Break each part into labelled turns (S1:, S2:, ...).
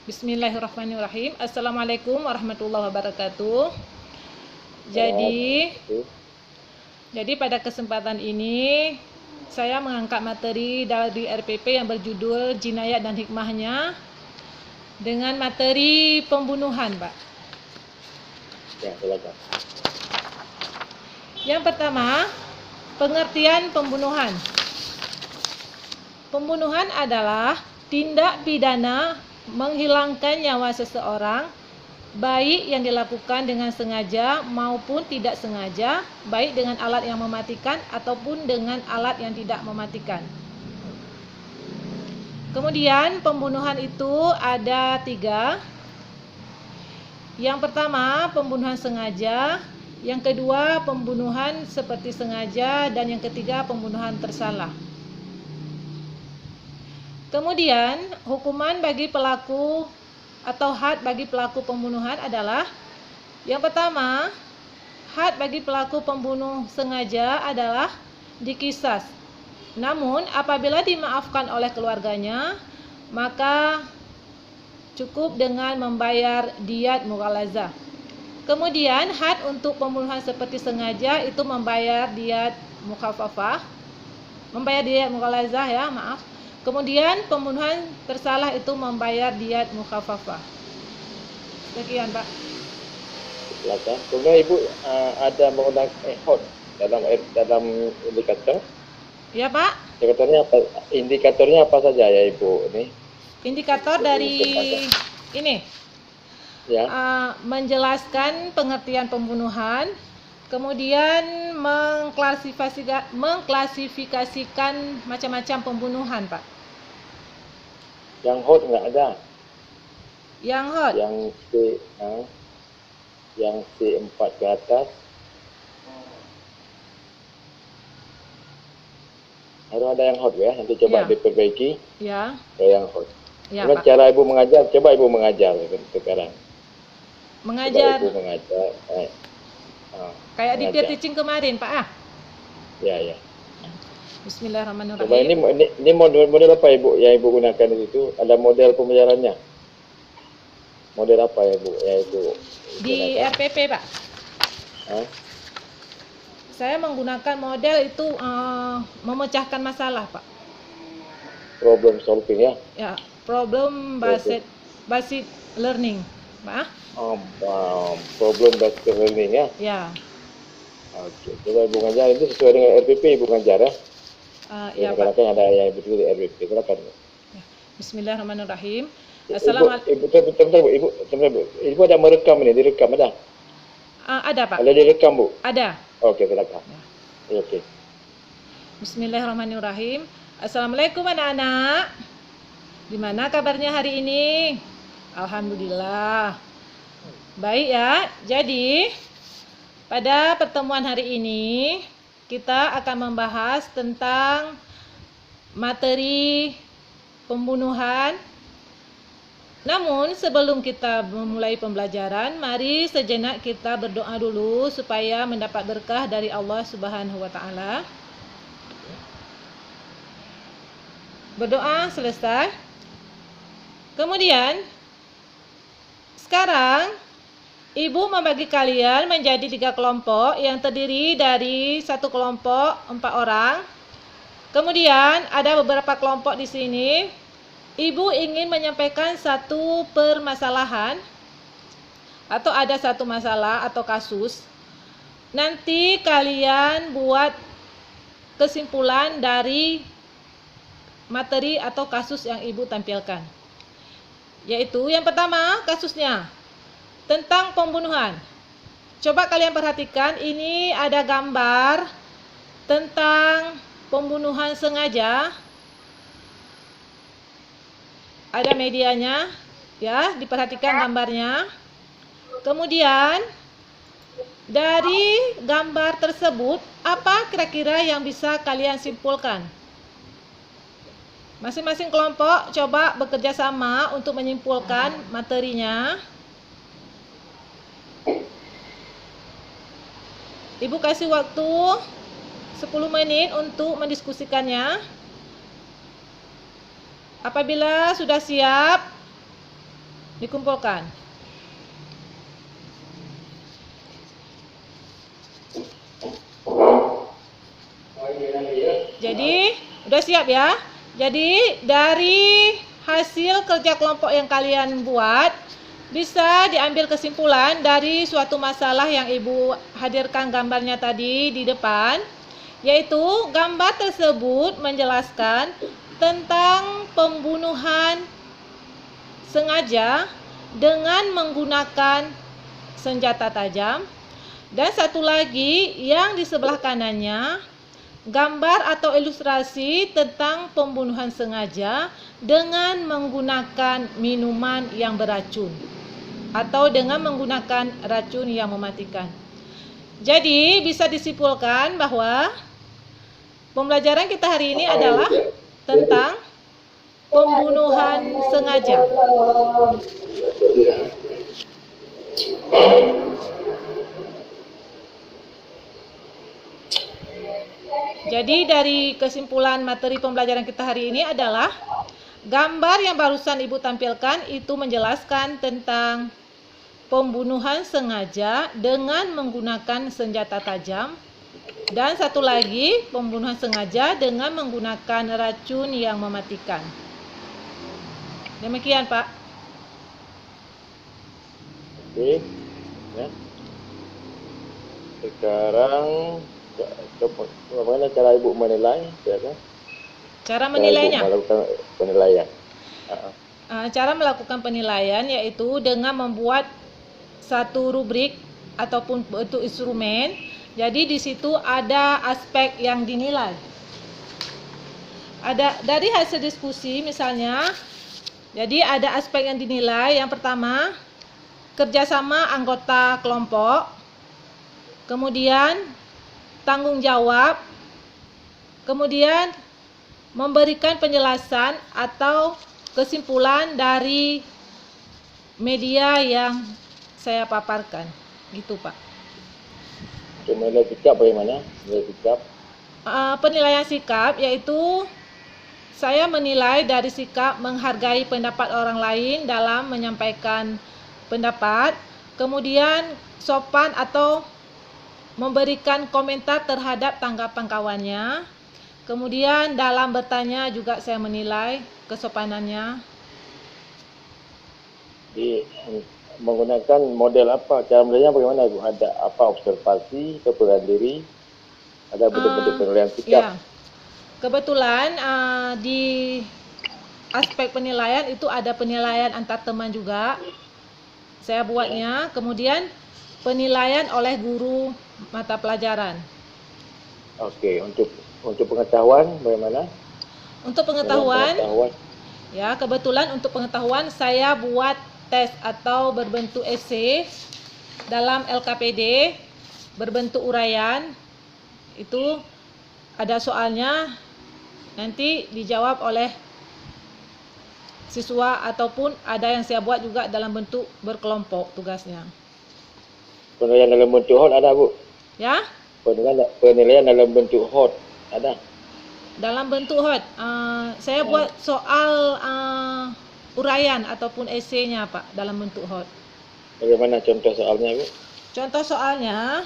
S1: Bismillahirrahmanirrahim. Assalamualaikum warahmatullahi wabarakatuh. Jadi pada kesempatan ini saya mengangkat materi dari RPP yang berjudul Jinayat dan Hikmahnya dengan materi pembunuhan, Pak.
S2: Ya, silakan.
S1: Yang pertama, pengertian pembunuhan. Pembunuhan adalah tindak pidana menghilangkan nyawa seseorang, baik yang dilakukan dengan sengaja maupun tidak sengaja, baik dengan alat yang mematikan ataupun dengan alat yang tidak mematikan. Kemudian pembunuhan itu ada 3. Yang pertama, pembunuhan sengaja. Yang kedua, pembunuhan seperti sengaja. Dan yang ketiga, pembunuhan tersalah. Kemudian, hukuman bagi pelaku atau had bagi pelaku pembunuhan adalah yang pertama, had bagi pelaku pembunuh sengaja adalah dikisas. Namun, apabila dimaafkan oleh keluarganya, maka cukup dengan membayar diyat mughalazah. Kemudian, had untuk pembunuhan seperti sengaja itu membayar diyat mukhaffafah. Membayar diyat mughalazah ya, maaf. Kemudian pembunuhan tersalah itu membayar diyat mukhaffafah. Sekian, Pak.
S2: Silakan. Kemudian Ibu ada menggunakan hot dalam indikator.
S1: Ya, Pak.
S2: Indikatornya apa saja ya Ibu ini?
S1: Indikator dari ini
S2: Ya.
S1: Menjelaskan pengertian pembunuhan, kemudian mengklasifikasikan macam-macam pembunuhan, Pak.
S2: Yang hot nggak ada.
S1: Yang hot.
S2: Yang C4 ke atas. Harus ada yang hot ya. Nanti coba diperbaiki.
S1: Ya.
S2: Yang hot.
S1: Ya,
S2: Pak. Cara Ibu mengajar, coba Ibu mengajar sekarang.
S1: Mengajar.
S2: Coba Ibu mengajar.
S1: Kayak di peer teaching kemarin, Pak.
S2: Ya.
S1: Bismillahirrahmanirrahim.
S2: Coba ini model apa Ibu yang Ibu gunakan di situ? Ada model pembelajarannya? Model apa ya Ibu? Ya Ibu
S1: di
S2: gunakan?
S1: RPP, Pak. Saya menggunakan model itu memecahkan masalah, Pak.
S2: Problem solving ya? Ya,
S1: problem based learning, Pak.
S2: Problem based learning ya?
S1: Ya.
S2: Oke, coba Ibu ngajar itu sesuai dengan RPP Ibu ngajar ya?
S1: Ya,
S2: Pak. Kan ada yang betul di RPP, silakan.
S1: Ya. Bismillahirrahmanirrahim.
S2: Ibu ada merekam ini, direkam ada?
S1: Ada, Pak.
S2: Ada direkam Bu?
S1: Ada.
S2: Oke, silakan. Ya. Oke.
S1: Bismillahirrahmanirrahim. Assalamualaikum anak-anak. Gimana kabarnya hari ini? Alhamdulillah. Baik ya. Jadi pada pertemuan hari ini kita akan membahas tentang materi pembunuhan. Namun sebelum kita memulai pembelajaran, mari sejenak kita berdoa dulu supaya mendapat berkah dari Allah Subhanahu wa taala. Berdoa selesai. Kemudian sekarang Ibu membagi kalian menjadi 3 kelompok yang terdiri dari satu kelompok 4 orang. Kemudian ada beberapa kelompok di sini. Ibu ingin menyampaikan satu permasalahan atau ada satu masalah atau kasus. Nanti kalian buat kesimpulan dari materi atau kasus yang Ibu tampilkan. Yaitu yang pertama kasusnya tentang pembunuhan. Coba kalian perhatikan, ini ada gambar tentang pembunuhan sengaja. Ada medianya, ya, diperhatikan gambarnya. Kemudian dari gambar tersebut, apa kira-kira yang bisa kalian simpulkan? Masing-masing kelompok coba bekerja sama untuk menyimpulkan materinya. Ibu kasih waktu 10 menit untuk mendiskusikannya. Apabila sudah siap, Dikumpulkan. Jadi, udah siap ya? Jadi, dari hasil kerja kelompok yang kalian buat, bisa diambil kesimpulan dari suatu masalah yang Ibu hadirkan gambarnya tadi di depan, yaitu gambar tersebut menjelaskan tentang pembunuhan sengaja dengan menggunakan senjata tajam. Dan satu lagi yang di sebelah kanannya, gambar atau ilustrasi tentang pembunuhan sengaja dengan menggunakan minuman yang beracun atau dengan menggunakan racun yang mematikan. Jadi bisa disimpulkan bahwa pembelajaran kita hari ini adalah tentang pembunuhan sengaja. Jadi dari kesimpulan materi pembelajaran kita hari ini adalah gambar yang barusan Ibu tampilkan itu menjelaskan tentang pembunuhan sengaja dengan menggunakan senjata tajam. Dan satu lagi, pembunuhan sengaja dengan menggunakan racun yang mematikan. Demikian, Pak.
S2: Oke. Ya. Sekarang bagaimana cara Ibu menilai?
S1: Cara menilainya?
S2: Cara Ibu melakukan penilaian.
S1: Cara melakukan penilaian yaitu dengan membuat satu rubrik ataupun bentuk instrumen. Jadi di situ ada aspek yang dinilai. Ada dari hasil diskusi misalnya. Jadi ada aspek yang dinilai. Yang pertama, kerjasama anggota kelompok. Kemudian tanggung jawab. Kemudian memberikan penjelasan atau kesimpulan dari media yang saya paparkan. Gitu, Pak.
S2: Nilai sikap bagaimana? Nilai sikap?
S1: Penilaian sikap yaitu saya menilai dari sikap menghargai pendapat orang lain dalam menyampaikan pendapat, kemudian sopan atau memberikan komentar terhadap tanggapan kawannya, kemudian dalam bertanya juga saya menilai kesopanannya.
S2: Menggunakan model apa? Cara menilainya bagaimana, Bu? Ada apa? Observasi, kepekaan diri, ada bentuk-bentuk penilaian sikap?
S1: Ya. Kebetulan di aspek penilaian itu ada penilaian antar teman juga. Saya buatnya, kemudian penilaian oleh guru mata pelajaran.
S2: Oke, untuk pengetahuan bagaimana?
S1: Untuk pengetahuan, ya kebetulan untuk pengetahuan saya buat tes atau berbentuk esai dalam LKPD berbentuk uraian. Itu ada soalnya, nanti dijawab oleh siswa ataupun ada yang saya buat juga dalam bentuk berkelompok tugasnya.
S2: Penilaian dalam bentuk hot ada, Bu?
S1: Ya?
S2: Penilaian dalam bentuk hot ada? Dalam
S1: bentuk hot, saya buat soal uraian ataupun esainya, Pak, dalam bentuk hot.
S2: Bagaimana contoh soalnya, Bu?
S1: Contoh soalnya,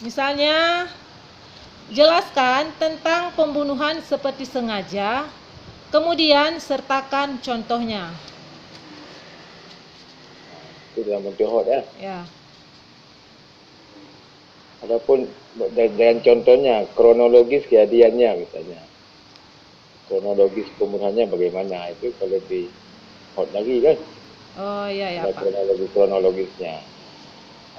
S1: misalnya jelaskan tentang pembunuhan seperti sengaja, kemudian sertakan contohnya.
S2: Itu dalam bentuk hot ya?
S1: Ya.
S2: Adapun dengan contohnya, kronologis kejadiannya misalnya. Kronologis pembunuhannya bagaimana, itu kalau lebih hot lagi kan?
S1: Oh iya Pak.
S2: Kronologisnya.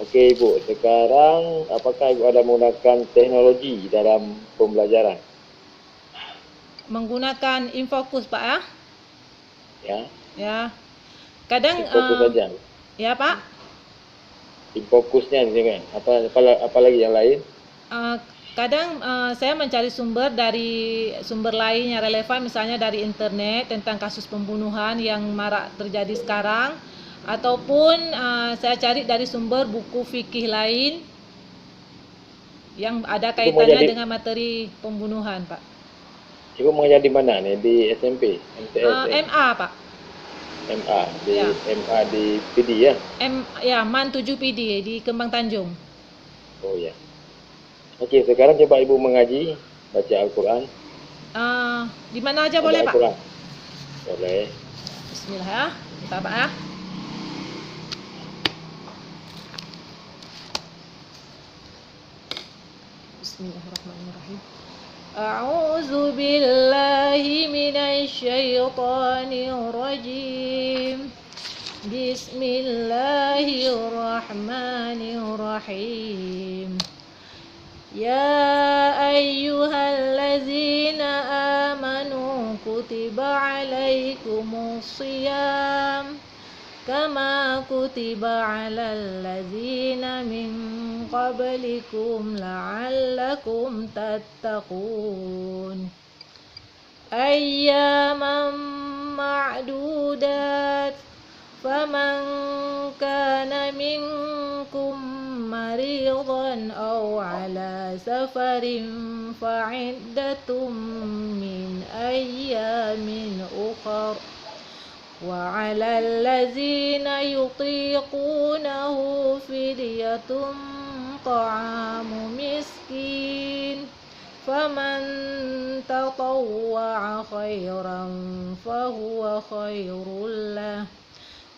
S2: Oke Ibu, sekarang apakah Ibu ada menggunakan teknologi dalam pembelajaran?
S1: Menggunakan Infokus, Pak ya?
S2: Ya.
S1: Ya. Kadang
S2: Infokus saja.
S1: Ya Pak.
S2: Infokusnya ini kan. Apa lagi yang lain?
S1: Kadang saya mencari sumber dari sumber lain yang relevan, misalnya dari internet tentang kasus pembunuhan yang marak terjadi sekarang, ataupun saya cari dari sumber buku fikih lain yang ada kaitannya dengan materi pembunuhan, Pak.
S2: Ibu mengajar di mana nih? Di SMP, MTS,
S1: MA, Pak.
S2: MA, di
S1: Ya.
S2: MA di PD ya?
S1: Ya, MAN 7 PD di Kembang Tanjung.
S2: Oh ya. Oke, sekarang coba Ibu mengaji, baca Al-Quran.
S1: Di mana aja
S2: Baca
S1: boleh, Pak?
S2: Al-Quran. Boleh.
S1: Bismillah ya. Bentar, Pak ya. Bismillahirrahmanirrahim. A'udzu billahi minasy syaithanir rajim. Bismillahirrahmanirrahim. Ya ayyuhallazina amanu kutiba alaikumus shiyam kama kutiba alal ladzina min qablikum la'allakum tattaqun. Ayyaman ma'dudat faman kana minkum maridan aw ala safarin fa'iddatum min ayyamin ukhra wa 'alal ladzina yutiqunahu fidyatun ta'amu miskin faman tatawwa'a khairan fahuwa khairul lah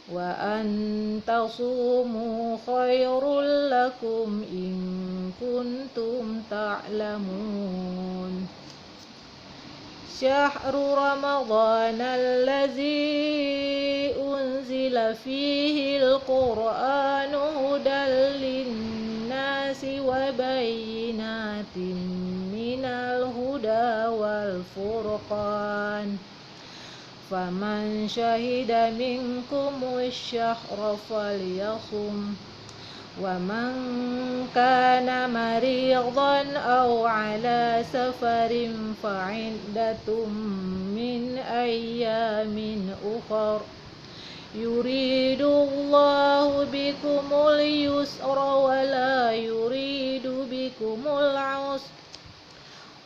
S1: wa an tasumu khairul lakum in kuntum ta'lamun. Syahru Ramadhan allazi unzila fihi al-Qur'anu hudan lin-nasi wa bayyinatin minal huda wal furqan. Faman syahida minkumus syahra falyasum wa man kana maridan aw ala safarin fa'iddatum min ayyamin ukhra yuridullahu bikumul yusra wa la yuridu bikumul usra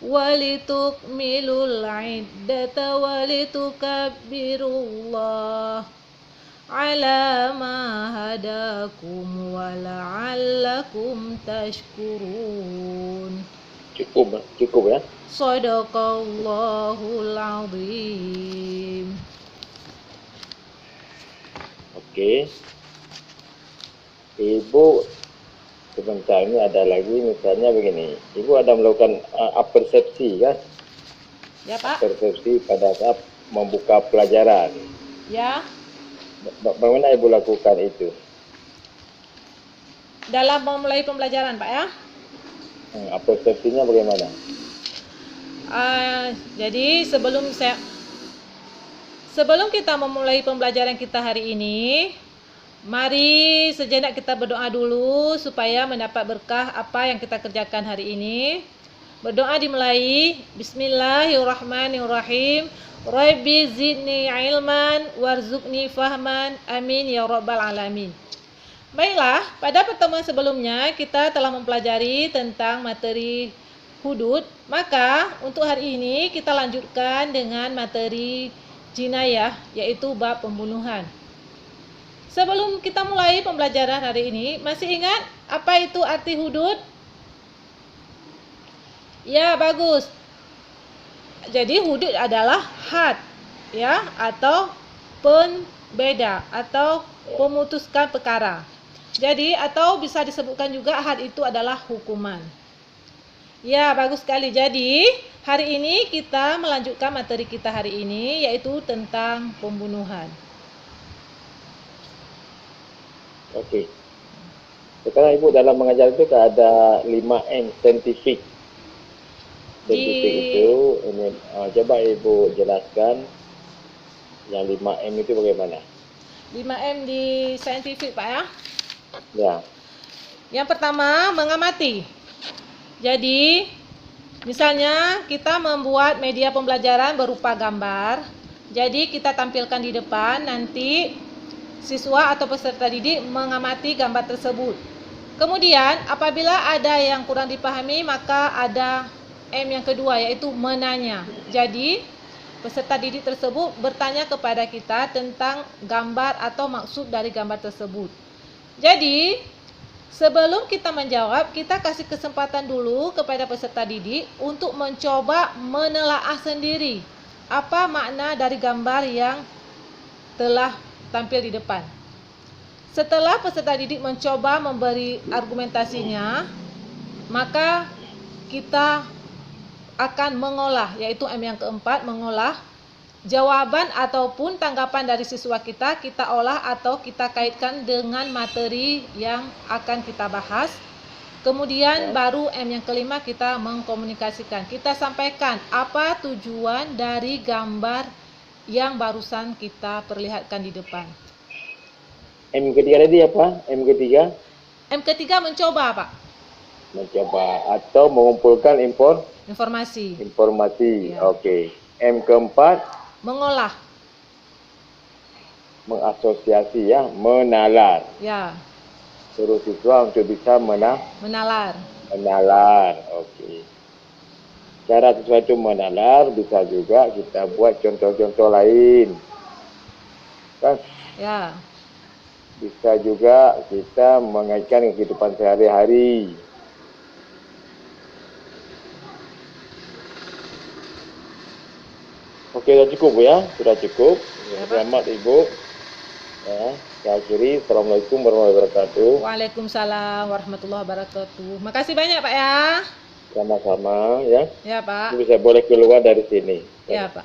S1: walitukmilul iddata walitukabbirullaha ala ma hadakum wa la'allakum tashkurun.
S2: Cukup ya.
S1: Shadaqallahul azim.
S2: Oke. Ibu, sebentar ini ada lagi, misalnya begini. Ibu ada melakukan apersepsi kan?
S1: Ya, Pak.
S2: Persepsi pada saat membuka pelajaran.
S1: Ya.
S2: Bagaimana Ibu lakukan itu?
S1: Dalam memulai pembelajaran, Pak ya.
S2: Persepsinya bagaimana?
S1: Jadi sebelum kita memulai pembelajaran kita hari ini, mari sejenak kita berdoa dulu supaya mendapat berkah apa yang kita kerjakan hari ini. Berdoa dimulai. Bismillahirrahmanirrahim. Rabbi zidni ilman warzuqni fahman. Amin ya rabbal alamin. Baiklah, pada pertemuan sebelumnya kita telah mempelajari tentang materi hudud. Maka untuk hari ini kita lanjutkan dengan materi jinayah, yaitu bab pembunuhan. Sebelum kita mulai pembelajaran hari ini, masih ingat apa itu arti hudud? Ya, bagus. Jadi hudud adalah had, ya, atau pembeda atau pemutuskan perkara. Jadi atau bisa disebutkan juga had itu adalah hukuman. Ya, bagus sekali. Jadi hari ini kita melanjutkan materi kita hari ini, yaitu tentang pembunuhan.
S2: Oke. Sekarang Ibu dalam mengajar itu ada 5M scientific. Scientific itu ini, coba Ibu jelaskan yang 5M itu bagaimana?
S1: 5M di saintifik, Pak ya.
S2: Ya.
S1: Yang pertama, mengamati. Jadi, misalnya kita membuat media pembelajaran berupa gambar. Jadi kita tampilkan di depan, nanti siswa atau peserta didik mengamati gambar tersebut. Kemudian, apabila ada yang kurang dipahami, maka ada M yang kedua, yaitu menanya. Jadi, peserta didik tersebut bertanya kepada kita tentang gambar atau maksud dari gambar tersebut. Jadi, sebelum kita menjawab, kita kasih kesempatan dulu kepada peserta didik untuk mencoba menelaah sendiri apa makna dari gambar yang telah tampil di depan. Setelah peserta didik mencoba memberi argumentasinya, maka kita akan mengolah, yaitu M yang keempat, mengolah jawaban ataupun tanggapan dari siswa kita olah atau kita kaitkan dengan materi yang akan kita bahas. Kemudian baru M yang kelima kita mengkomunikasikan. Kita sampaikan apa tujuan dari gambar yang barusan kita perlihatkan di depan.
S2: M ketiga tadi apa? M ketiga?
S1: M ketiga mencoba, Pak.
S2: Mencoba atau mengumpulkan
S1: Informasi. Ya.
S2: Oke. M keempat?
S1: Mengolah.
S2: Mengasosiasi ya, menalar.
S1: Ya.
S2: Suruh siswa untuk bisa
S1: menalar.
S2: Oke. Cara siswa itu menalar bisa juga kita buat contoh-contoh lain. Kan?
S1: Ya.
S2: Bisa juga kita mengaitkan kehidupan sehari-hari. Oke, sudah cukup ya, sudah cukup. Selamat Ibu. Ya, saya akhiri. Assalamualaikum warahmatullahi wabarakatuh.
S1: Waalaikumsalam warahmatullahi wabarakatuh. Makasih banyak Pak ya.
S2: Sama-sama ya.
S1: Ya Pak.
S2: Bisa boleh keluar dari sini.
S1: Ya Pak.